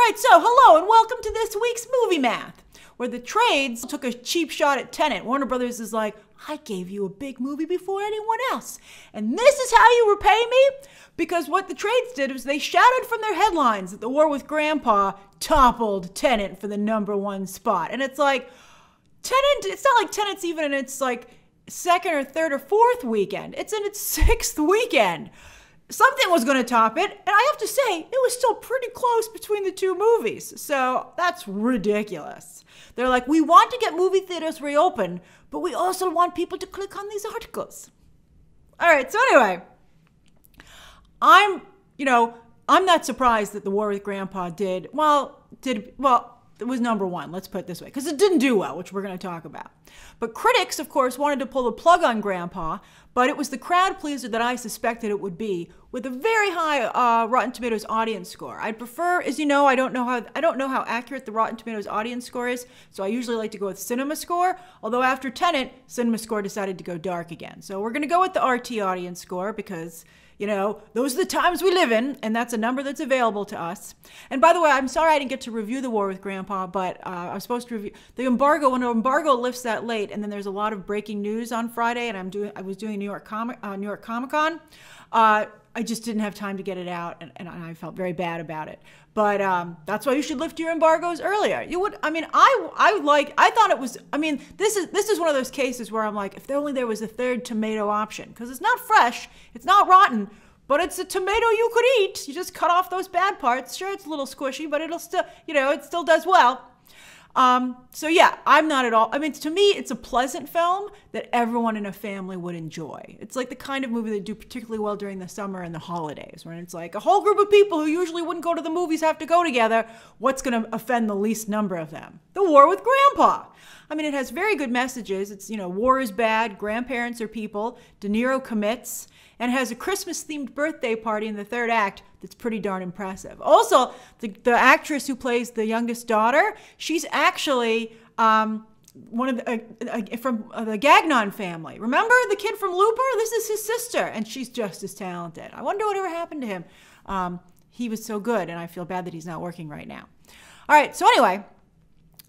right, so hello and welcome to this week's Movie Math, where the trades took a cheap shot at Tenet. Warner Brothers is like, I gave you a big movie before anyone else, and this is how you repay me? Because what the trades did was they shouted from their headlines that The War with Grandpa toppled Tenet for the #1 spot. And it's like, Tenet, it's not like Tenet's even in its like second or third or fourth weekend. It's in its sixth weekend. Something was going to top it, and I have to say, it was still pretty close between the two movies. So that's ridiculous. They're like, we want to get movie theaters reopened, but we also want people to click on these articles. All right, so anyway, I'm not surprised that The War with Grandpa it was #1, let's put it this way, because it didn't do well, which we're going to talk about. But critics, of course, wanted to pull the plug on Grandpa, but it was the crowd pleaser that I suspected it would be, with a very high Rotten Tomatoes audience score. I'd prefer, as you know, I don't know how accurate the Rotten Tomatoes audience score is, so I usually like to go with Cinema Score, although after Tenet, Cinema Score decided to go dark again. So we're going to go with the RT audience score because, you know, those are the times we live in, and that's a number that's available to us. And by the way, I'm sorry I didn't get to review The War with Grandpa, but I was supposed to review the embargo. When an embargo lifts that late, and then there's a lot of breaking news on Friday, and I was doing New York Comic Con. I just didn't have time to get it out, and I felt very bad about it. But that's why you should lift your embargoes earlier. You would, I mean, I thought it was, I mean, this is one of those cases where I'm like, if only there was a third tomato option, because it's not fresh, it's not rotten, but it's a tomato you could eat. You just cut off those bad parts. Sure, it's a little squishy, but it'll still, it still does well. So yeah, I'm not at all, I mean, to me, it's a pleasant film that everyone in a family would enjoy. It's like the kind of movie that do particularly well during the summer and the holidays, when it's like a whole group of people who usually wouldn't go to the movies have to go together. What's going to offend the least number of them? The War with Grandpa. I mean, it has very good messages. It's, war is bad, grandparents are people, De Niro commits, and has a Christmas-themed birthday party in the third act that's pretty darn impressive. Also, the actress who plays the youngest daughter, she's actually one of from the Gagnon family. Remember the kid from Looper? This is his sister, and she's just as talented. I wonder whatever happened to him. He was so good, and I feel bad that he's not working right now. All right, so anyway,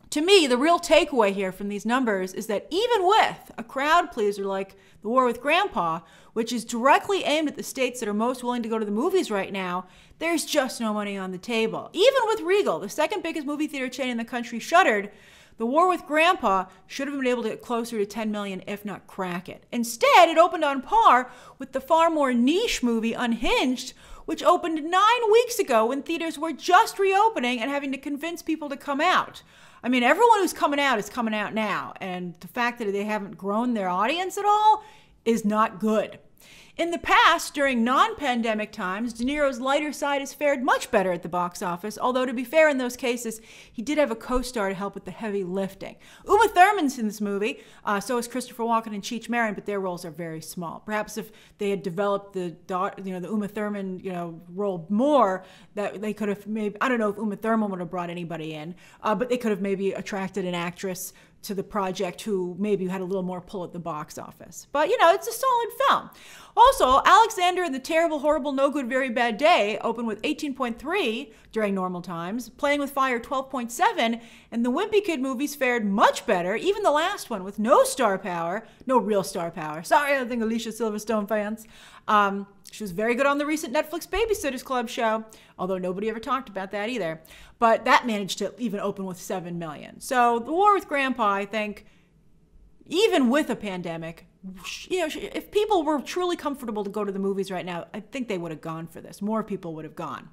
to me, the real takeaway here from these numbers is that even with a crowd pleaser like The War with Grandpa, which is directly aimed at the states that are most willing to go to the movies right now, there's just no money on the table. Even with Regal, the second biggest movie theater chain in the country, shuttered, The War with Grandpa should have been able to get closer to 10 million, if not crack it. Instead, it opened on par with the far more niche movie Unhinged, which opened 9 weeks ago when theaters were just reopening and having to convince people to come out. I mean, everyone who's coming out is coming out now, and the fact that they haven't grown their audience at all is not good. In the past, during non-pandemic times, De Niro's lighter side has fared much better at the box office, although to be fair in those cases, he did have a co-star to help with the heavy lifting. Uma Thurman's in this movie, so is Christopher Walken and Cheech Marin, but their roles are very small. Perhaps if they had developed the Uma Thurman, role more, that they could have maybe, I don't know if Uma Thurman would have brought anybody in, but they could have maybe attracted an actress to the project who maybe had a little more pull at the box office. But, it's a solid film. Also, Alexander and the Terrible, Horrible, No Good, Very Bad Day opened with 18.3 during normal times, Playing with Fire 12.7, and the Wimpy Kid movies fared much better, even the last one, with no star power, no real star power. Sorry, I think Alicia Silverstone fans. She was very good on the recent Netflix Babysitters Club show, although nobody ever talked about that either. But that managed to even open with 7 million. So The War with Grandpa, I think, even with a pandemic, if people were truly comfortable to go to the movies right now, I think they would have gone for this. More people would have gone.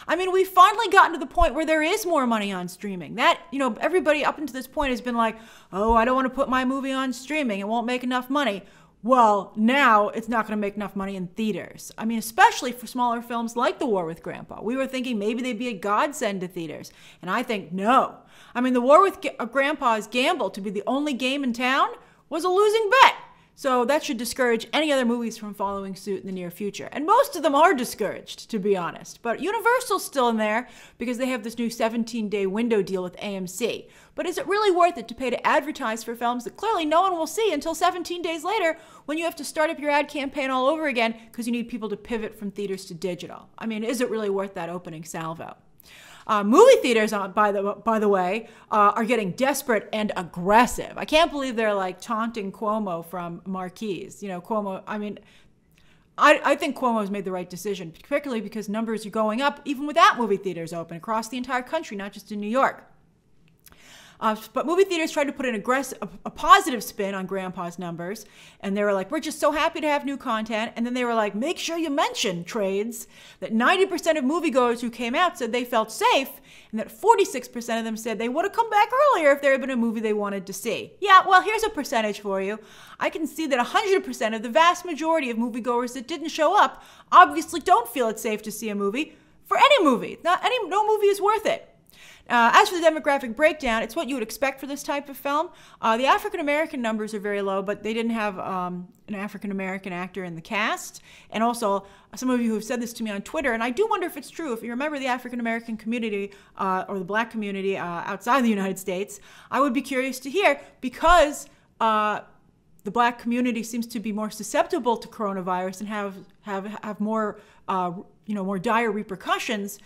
I mean, we've finally gotten to the point where there is more money on streaming. That, everybody up until this point has been like, oh, I don't want to put my movie on streaming. It won't make enough money. Well, now it's not going to make enough money in theaters. I mean, especially for smaller films like The War with Grandpa. We were thinking maybe they'd be a godsend to theaters. And I think no. I mean, The War with Grandpa's gamble to be the only game in town was a losing bet. So that should discourage any other movies from following suit in the near future. And most of them are discouraged, to be honest. But Universal's still in there because they have this new 17-day window deal with AMC. But is it really worth it to pay to advertise for films that clearly no one will see until 17 days later when you have to start up your ad campaign all over again because you need people to pivot from theaters to digital? I mean, is it really worth that opening salvo? Movie theaters, by the way, are getting desperate and aggressive. I can't believe they're like taunting Cuomo from Marquise. You know, Cuomo, I mean, I think Cuomo's made the right decision, particularly because numbers are going up even without movie theaters open across the entire country, not just in New York. But movie theaters tried to put a positive spin on Grandpa's numbers. And they were like, we're just so happy to have new content. And then they were like, make sure you mention, trades, that 90% of moviegoers who came out said they felt safe. And that 46% of them said they would have come back earlier if there had been a movie they wanted to see. Yeah, well, here's a percentage for you. I can see that 100% of the vast majority of moviegoers that didn't show up obviously don't feel it's safe to see a movie for any movie. No movie is worth it. As for the demographic breakdown, it's what you would expect for this type of film. The African-American numbers are very low, but they didn't have an African-American actor in the cast. And also, some of you have said this to me on Twitter, and I do wonder if it's true. If you remember the African-American community or the black community outside the United States, I would be curious to hear, because the black community seems to be more susceptible to coronavirus and have more, more dire repercussions.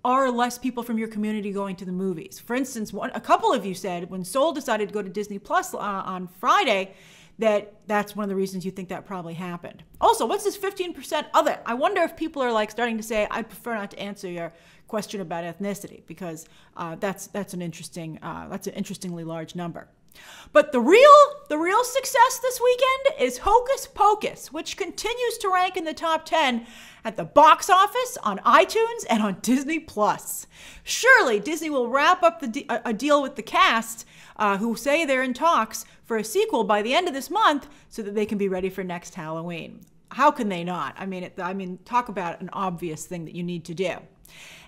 Are less people from your community going to the movies? For instance, a couple of you said when Soul decided to go to Disney Plus on Friday, that's one of the reasons you think that probably happened. Also, what's this 15% other? I wonder if people are like starting to say, I'd prefer not to answer your question about ethnicity, because that's an interestingly large number. But the real success this weekend is Hocus Pocus, which continues to rank in the top 10 at the box office, on iTunes, and on Disney+. Surely Disney will wrap up a deal with the cast, who say they're in talks for a sequel by the end of this month so that they can be ready for next Halloween. How can they not? I mean, talk about an obvious thing that you need to do.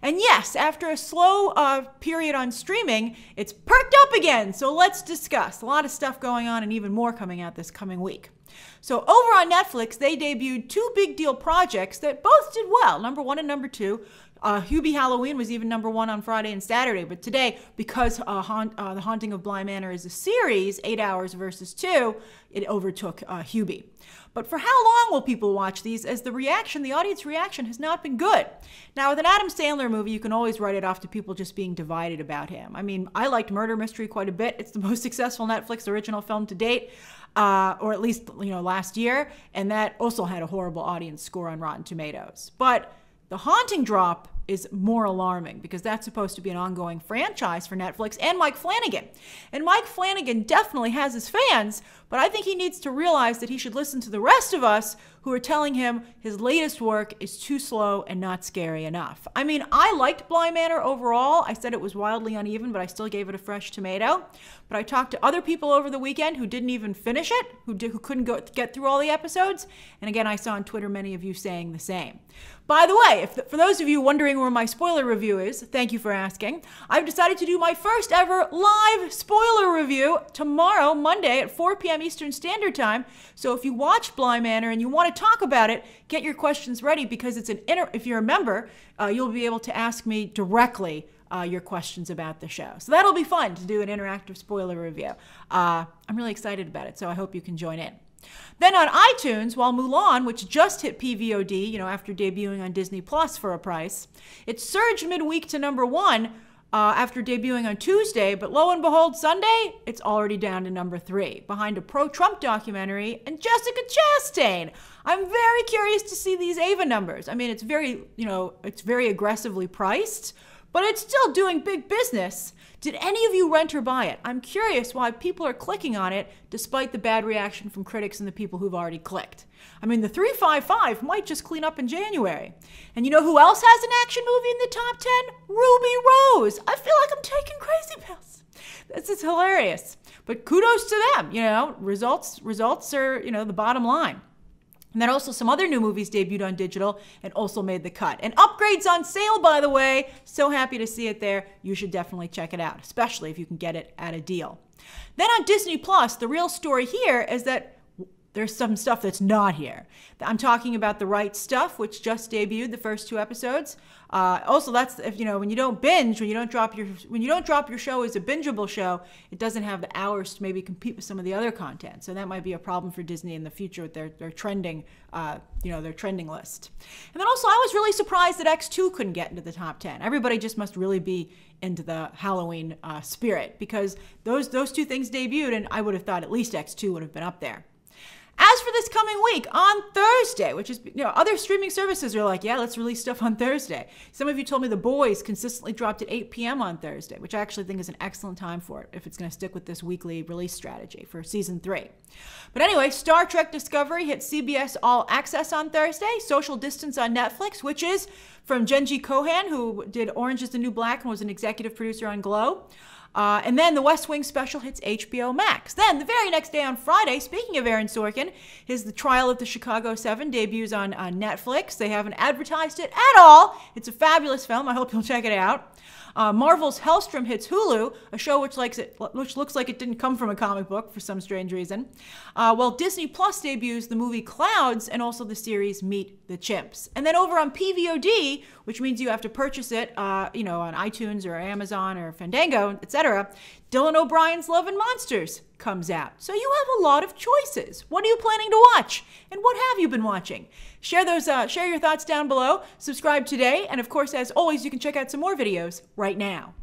And yes, after a slow period on streaming, it's perked up again. So let's discuss. A lot of stuff going on and even more coming out this coming week. So over on Netflix, they debuted two big deal projects that both did well, number 1 and number 2. Hubie Halloween was even number 1 on Friday and Saturday. But today, because The Haunting of Bly Manor is a series, 8 hours versus 2, it overtook Hubie. But for how long will people watch these, as the audience reaction has not been good? Now, with an Adam Sandler movie, you can always write it off to people just being divided about him. I mean, I liked Murder Mystery quite a bit. It's the most successful Netflix original film to date, or at least, last year. And that also had a horrible audience score on Rotten Tomatoes. But The Haunting drop is more alarming, because that's supposed to be an ongoing franchise for Netflix and Mike Flanagan. And Mike Flanagan definitely has his fans, but I think he needs to realize that he should listen to the rest of us who are telling him his latest work is too slow and not scary enough. I mean, I liked Bly Manor overall. I said it was wildly uneven, but I still gave it a fresh tomato. But I talked to other people over the weekend who didn't even finish it, who couldn't get through all the episodes. And again, I saw on Twitter many of you saying the same. By the way, for those of you wondering where my spoiler review is, thank you for asking. I've decided to do my first ever live spoiler review tomorrow, Monday at 4 p.m. Eastern Standard Time. So if you watched Bly Manor and you want to talk about it, get your questions ready, because if you're a member, you'll be able to ask me directly your questions about the show. So that'll be fun to do an interactive spoiler review. I'm really excited about it, so I hope you can join in. Then on iTunes, while Mulan, which just hit PVOD, after debuting on Disney Plus for a price, it surged midweek to number 1 after debuting on Tuesday, but lo and behold, Sunday, it's already down to number 3, behind a pro-Trump documentary and Jessica Chastain. I'm very curious to see these Ava numbers. I mean, it's very aggressively priced, but it's still doing big business. Did any of you rent or buy it? I'm curious why people are clicking on it despite the bad reaction from critics and the people who've already clicked. I mean, the 355 might just clean up in January. And you know who else has an action movie in the top 10? Ruby Rose. I feel like I'm taking crazy pills. This is hilarious. But kudos to them. Results are, the bottom line. And then also some other new movies debuted on digital and also made the cut. And Upgrade's on sale, by the way. So happy to see it there. You should definitely check it out, especially if you can get it at a deal. Then on Disney Plus, the real story here is that there's some stuff that's not here. I'm talking about The Right Stuff, which just debuted the first 2 episodes. Also, that's if when you don't binge, when you don't drop your show as a bingeable show, it doesn't have the hours to maybe compete with some of the other content. So that might be a problem for Disney in the future with their trending, their trending list. And then also, I was really surprised that X2 couldn't get into the top 10. Everybody just must really be into the Halloween spirit, because those 2 things debuted, and I would have thought at least X2 would have been up there. As for this coming week, on Thursday, which is, other streaming services are like, yeah, let's release stuff on Thursday. Some of you told me The Boys consistently dropped at 8 p.m. on Thursday, which I actually think is an excellent time for it if it's going to stick with this weekly release strategy for season 3. But anyway, Star Trek Discovery hit CBS All Access on Thursday, Social Distance on Netflix, which is from Genji Kohan, who did Orange is the New Black and was an executive producer on Glow. And then the West Wing special hits HBO Max. Then the very next day on Friday, speaking of Aaron Sorkin, The Trial of the Chicago 7 debuts on Netflix. They haven't advertised it at all. It's a fabulous film. I hope you'll check it out. Marvel's Hellstrom hits Hulu, a show which looks like it didn't come from a comic book for some strange reason. While Disney Plus debuts the movie Clouds and also the series Meet the Chimps. And then over on PVOD, which means you have to purchase it, on iTunes or Amazon or Fandango, etc., Dylan O'Brien's Love and Monsters comes out. So you have a lot of choices. What are you planning to watch? And what have you been watching? Share your thoughts down below. Subscribe today. And of course, as always, you can check out some more videos right now.